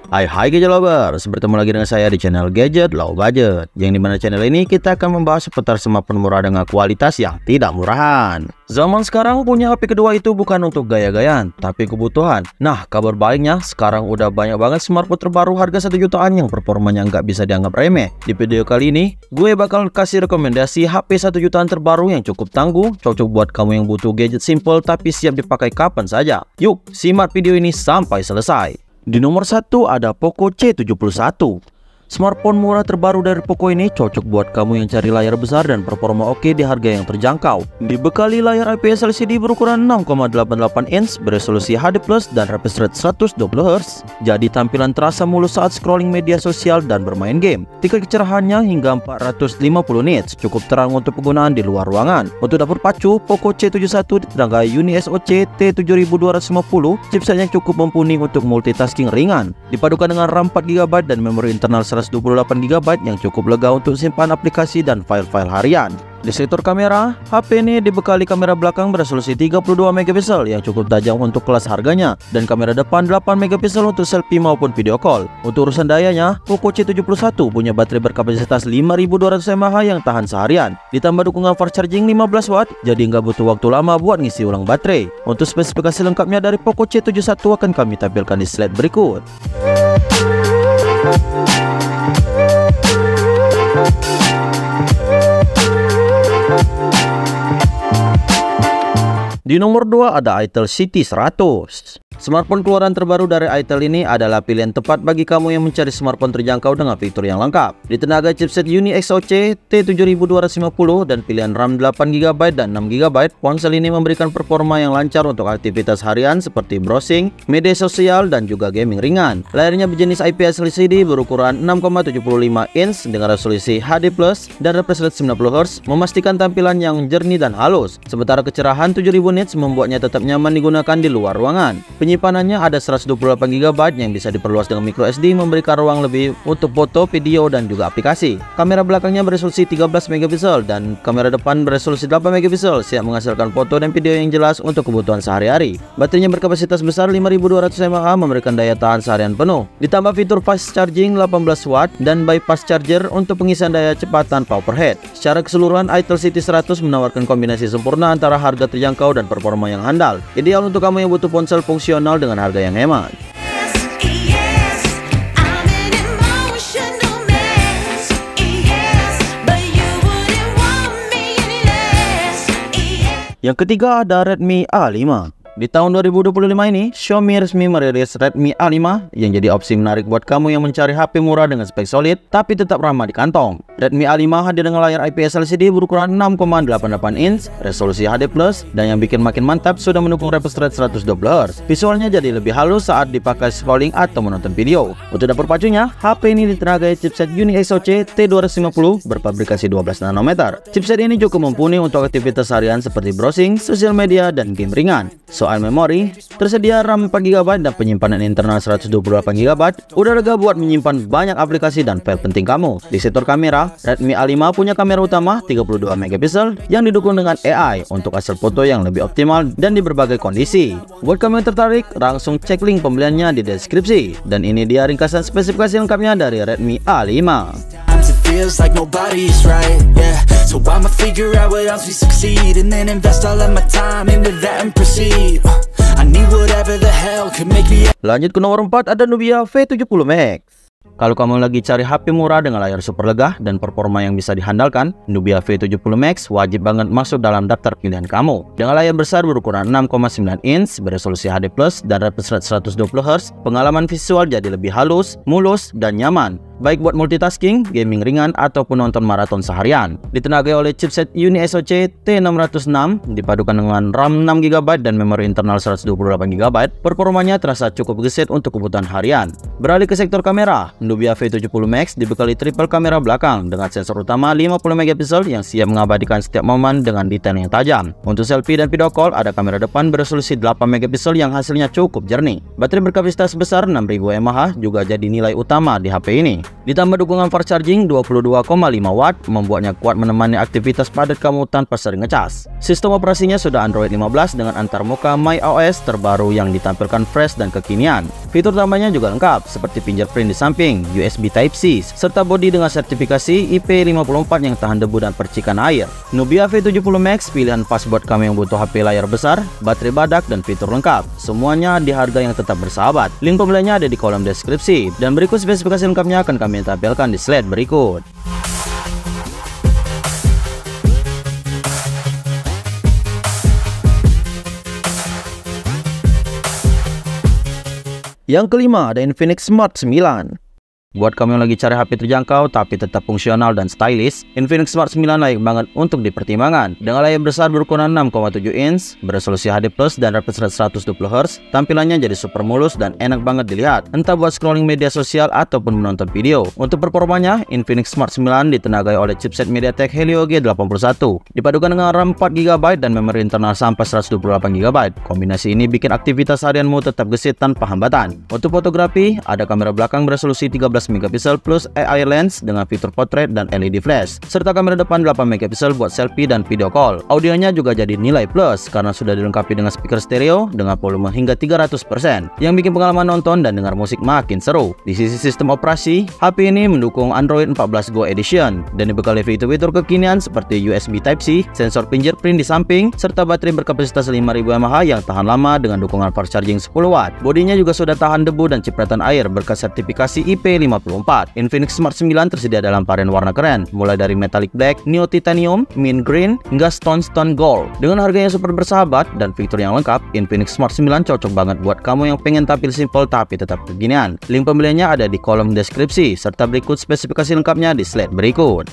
Hai Gadget Lovers, bertemu lagi dengan saya di channel Gadget Low Budget, yang dimana channel ini kita akan membahas seputar smartphone murah dengan kualitas yang tidak murahan. Zaman sekarang punya HP kedua itu bukan untuk gaya-gayaan, tapi kebutuhan. Nah, kabar baiknya sekarang udah banyak banget smartphone terbaru harga 1 jutaan yang performanya nggak bisa dianggap remeh. Di video kali ini, gue bakal kasih rekomendasi HP 1 jutaan terbaru yang cukup tangguh, cocok buat kamu yang butuh gadget simple tapi siap dipakai kapan saja. Yuk, simak video ini sampai selesai. Di nomor 1 ada Poco C71. Smartphone murah terbaru dari Poco ini cocok buat kamu yang cari layar besar dan performa oke di harga yang terjangkau. Dibekali layar IPS LCD berukuran 6,88 inch beresolusi HD+ dan refresh rate 120Hz. Jadi tampilan terasa mulus saat scrolling media sosial dan bermain game. Tingkat kecerahannya hingga 450 nits, cukup terang untuk penggunaan di luar ruangan. Untuk dapur pacu, Poco C71 ditenagai Uni SoC T7250. Chipsetnya cukup mumpuni untuk multitasking ringan. Dipadukan dengan RAM 4GB dan memori internal 128GB yang cukup lega untuk simpan aplikasi dan file-file harian. Di sektor kamera, HP ini dibekali kamera belakang beresolusi 32MP yang cukup tajam untuk kelas harganya, dan kamera depan 8MP untuk selfie maupun video call. Untuk urusan dayanya, Poco C71 punya baterai berkapasitas 5200 mAh yang tahan seharian, ditambah dukungan fast charging 15W, jadi nggak butuh waktu lama buat ngisi ulang baterai. Untuk spesifikasi lengkapnya dari Poco C71 akan kami tampilkan di slide berikut. Di nomor 2 ada Itel CT100. Smartphone keluaran terbaru dari Itel ini adalah pilihan tepat bagi kamu yang mencari smartphone terjangkau dengan fitur yang lengkap. Ditenagai chipset Uni SoC T7250 dan pilihan RAM 8GB dan 6GB, ponsel ini memberikan performa yang lancar untuk aktivitas harian seperti browsing, media sosial, dan juga gaming ringan. Layarnya berjenis IPS LCD berukuran 6,75 inch dengan resolusi HD+ dan refresh rate 90Hz, memastikan tampilan yang jernih dan halus. Sementara kecerahan 7000 nits membuatnya tetap nyaman digunakan di luar ruangan. Penyimpanannya ada 128GB yang bisa diperluas dengan microSD, memberikan ruang lebih untuk foto, video, dan juga aplikasi. Kamera belakangnya beresolusi 13MP dan kamera depan beresolusi 8MP, siap menghasilkan foto dan video yang jelas untuk kebutuhan sehari-hari. Baterainya berkapasitas besar 5200 mAh, memberikan daya tahan seharian penuh. Ditambah fitur fast charging 18W dan bypass charger untuk pengisian daya cepat tanpa overhead. Secara keseluruhan, Itel CT100 menawarkan kombinasi sempurna antara harga terjangkau dan performa yang handal. Ideal untuk kamu yang butuh ponsel fungsional dengan harga yang hemat. Yang ketiga ada Redmi A5. Di tahun 2025 ini, Xiaomi resmi merilis Redmi A5 yang jadi opsi menarik buat kamu yang mencari HP murah dengan spek solid tapi tetap ramah di kantong. Redmi A5 hadir dengan layar IPS LCD berukuran 6,88 inch, resolusi HD+, dan yang bikin makin mantap sudah mendukung refresh rate 120Hz. Visualnya jadi lebih halus saat dipakai scrolling atau menonton video. Untuk dapur pacunya, HP ini ditenagai chipset Uni SoC T250 berpabrikasi 12nm. Chipset ini cukup mumpuni untuk aktivitas harian seperti browsing, sosial media, dan game ringan. Soal memori, tersedia RAM 4GB dan penyimpanan internal 128GB. Udah lega buat menyimpan banyak aplikasi dan file penting kamu. Di sektor kamera, Redmi A5 punya kamera utama 32MP yang didukung dengan AI untuk hasil foto yang lebih optimal dan di berbagai kondisi. Buat kamu yang tertarik, langsung cek link pembeliannya di deskripsi. Dan ini dia ringkasan spesifikasi lengkapnya dari Redmi A5. Feels like nobody's right, yeah. So I'ma figure out what else we succeed and then invest all of my time into that and proceed. I need whatever the hell could make me. Lanjut ke nomor 4 ada Nubia V70 Max. Kalau kamu lagi cari HP murah dengan layar super lega dan performa yang bisa dihandalkan, Nubia V70 Max wajib banget masuk dalam daftar pilihan kamu. Dengan layar besar berukuran 6,9 inch, beresolusi HD+, dan refresh rate 120Hz, pengalaman visual jadi lebih halus, mulus, dan nyaman. Baik buat multitasking, gaming ringan, ataupun nonton maraton seharian. Ditenagai oleh chipset Uni SoC T606, dipadukan dengan RAM 6GB dan memori internal 128GB, performanya terasa cukup gesit untuk kebutuhan harian. Beralih ke sektor kamera, Nubia V70 Max dibekali triple kamera belakang dengan sensor utama 50MP yang siap mengabadikan setiap momen dengan detail yang tajam. Untuk selfie dan video call, ada kamera depan beresolusi 8MP yang hasilnya cukup jernih. Baterai berkapasitas besar 6000 mAh juga jadi nilai utama di HP ini. Ditambah dukungan fast charging 22,5 watt membuatnya kuat menemani aktivitas padat kamu tanpa sering ngecas. Sistem operasinya sudah Android 15 dengan antarmuka MyOS terbaru yang ditampilkan fresh dan kekinian. Fitur tambahnya juga lengkap seperti fingerprint di samping, USB Type-C, serta bodi dengan sertifikasi IP54 yang tahan debu dan percikan air. Nubia V70 Max pilihan pas buat kamu yang butuh HP layar besar, baterai badak, dan fitur lengkap. Semuanya di harga yang tetap bersahabat. Link pembeliannya ada di kolom deskripsi. Dan berikut spesifikasi lengkapnya akan kami tampilkan di slide berikut. Yang kelima ada Infinix Smart 9. Buat kamu yang lagi cari HP terjangkau tapi tetap fungsional dan stylish, Infinix Smart 9 layak banget untuk dipertimbangkan. Dengan layar besar berukuran 6,7 inch, beresolusi HD+ dan refresh rate 120Hz, tampilannya jadi super mulus dan enak banget dilihat, entah buat scrolling media sosial ataupun menonton video. Untuk performanya, Infinix Smart 9 ditenagai oleh chipset MediaTek Helio G81, dipadukan dengan RAM 4GB dan memori internal sampai 128GB. Kombinasi ini bikin aktivitas harianmu tetap gesit tanpa hambatan. Untuk fotografi, ada kamera belakang beresolusi 13 megapiksel plus AI lens dengan fitur portrait dan LED flash, serta kamera depan 8 megapiksel buat selfie dan video call. Audionya juga jadi nilai plus karena sudah dilengkapi dengan speaker stereo dengan volume hingga 300%, yang bikin pengalaman nonton dan dengar musik makin seru. Di sisi sistem operasi, HP ini mendukung Android 14 Go Edition dan dibekali fitur-fitur kekinian seperti USB Type-C, sensor fingerprint di samping, serta baterai berkapasitas 5000 mAh yang tahan lama dengan dukungan fast charging 10 watt. Bodinya juga sudah tahan debu dan cipratan air berkat sertifikasi IP54. Infinix Smart 9 tersedia dalam varian warna keren, mulai dari metallic black, neo titanium, mint green, hingga stone gold. Dengan harganya super bersahabat dan fitur yang lengkap, Infinix Smart 9 cocok banget buat kamu yang pengen tampil simple tapi tetap kekinian. Link pembeliannya ada di kolom deskripsi, serta berikut spesifikasi lengkapnya di slide berikut.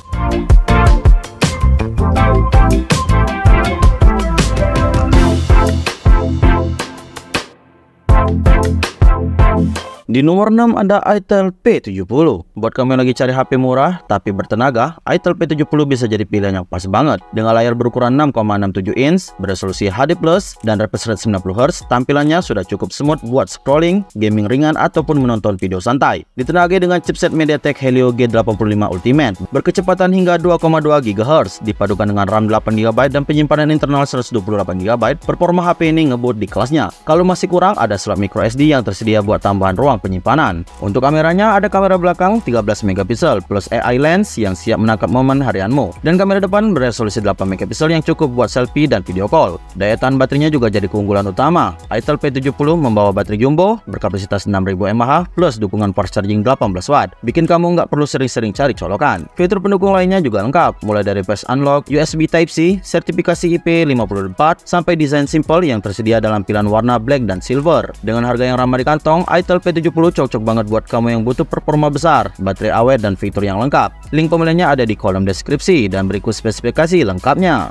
Di nomor 6 ada Itel P70. Buat kamu yang lagi cari HP murah tapi bertenaga, Itel P70 bisa jadi pilihan yang pas banget. Dengan layar berukuran 6,67 inch, beresolusi HD+, dan refresh rate 90Hz, tampilannya sudah cukup smooth buat scrolling, gaming ringan, ataupun menonton video santai. Ditenagai dengan chipset MediaTek Helio G85 Ultimate, berkecepatan hingga 2,2 GHz, dipadukan dengan RAM 8GB dan penyimpanan internal 128GB, performa HP ini ngebut di kelasnya. Kalau masih kurang, ada slot microSD yang tersedia buat tambahan ruang penyimpanan. Untuk kameranya, ada kamera belakang 13 megapiksel plus AI lens yang siap menangkap momen harianmu, dan kamera depan beresolusi 8 megapiksel yang cukup buat selfie dan video call. Daya tahan baterainya juga jadi keunggulan utama. Itel P70 membawa baterai jumbo berkapasitas 6000 mAh plus dukungan fast charging 18 watt, bikin kamu nggak perlu sering-sering cari colokan. Fitur pendukung lainnya juga lengkap, mulai dari fast unlock, USB Type-C, sertifikasi IP54, sampai desain simple yang tersedia dalam pilihan warna black dan silver. Dengan harga yang ramah di kantong, Itel P70 cocok banget buat kamu yang butuh performa besar, baterai awet, dan fitur yang lengkap. Link pembeliannya ada di kolom deskripsi, dan berikut spesifikasi lengkapnya.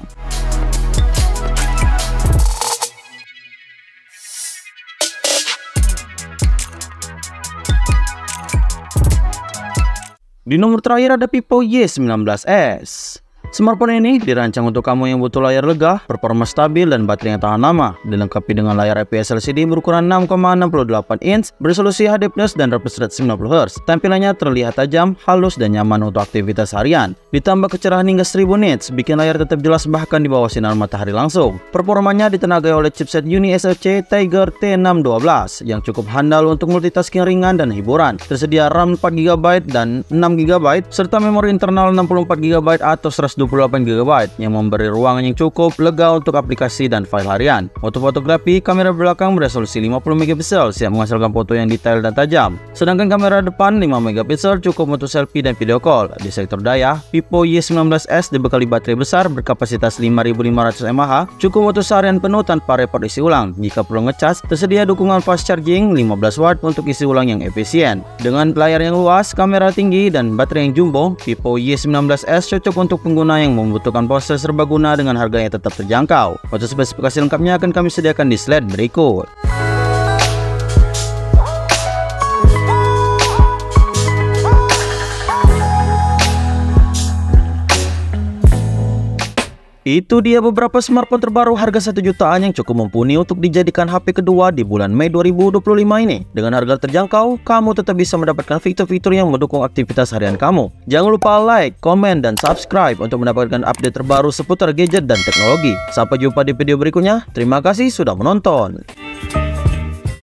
Di nomor terakhir ada Vivo Y19s. Smartphone ini dirancang untuk kamu yang butuh layar lega, performa stabil, dan baterai yang tahan lama. Dilengkapi dengan layar IPS LCD berukuran 6,68 inch, beresolusi HD+ dan refresh rate 90Hz. Tampilannya terlihat tajam, halus, dan nyaman untuk aktivitas harian. Ditambah kecerahan hingga 1000 nits, bikin layar tetap jelas bahkan di bawah sinar matahari langsung. Performanya ditenagai oleh chipset Uni SoC Tiger T612 yang cukup handal untuk multitasking ringan dan hiburan. Tersedia RAM 4GB dan 6GB serta memori internal 64GB atau 128GB yang memberi ruangan yang cukup lega untuk aplikasi dan file harian. Untuk fotografi, kamera belakang beresolusi 50MP siap menghasilkan foto yang detail dan tajam. Sedangkan kamera depan 5MP cukup untuk selfie dan video call. Di sektor daya, Vivo Y19s dibekali baterai besar berkapasitas 5500 mAh, cukup untuk seharian penuh tanpa repot isi ulang. Jika perlu ngecas, tersedia dukungan fast charging 15 watt untuk isi ulang yang efisien. Dengan layar yang luas, kamera tinggi, dan baterai yang jumbo, Vivo Y19s cocok untuk pengguna yang membutuhkan ponsel serbaguna dengan harga yang tetap terjangkau. Untuk spesifikasi lengkapnya akan kami sediakan di slide berikut. Itu dia beberapa smartphone terbaru harga 1 jutaan yang cukup mumpuni untuk dijadikan HP kedua di bulan Mei 2025 ini. Dengan harga terjangkau, kamu tetap bisa mendapatkan fitur-fitur yang mendukung aktivitas harian kamu. Jangan lupa like, komen, dan subscribe untuk mendapatkan update terbaru seputar gadget dan teknologi. Sampai jumpa di video berikutnya. Terima kasih sudah menonton.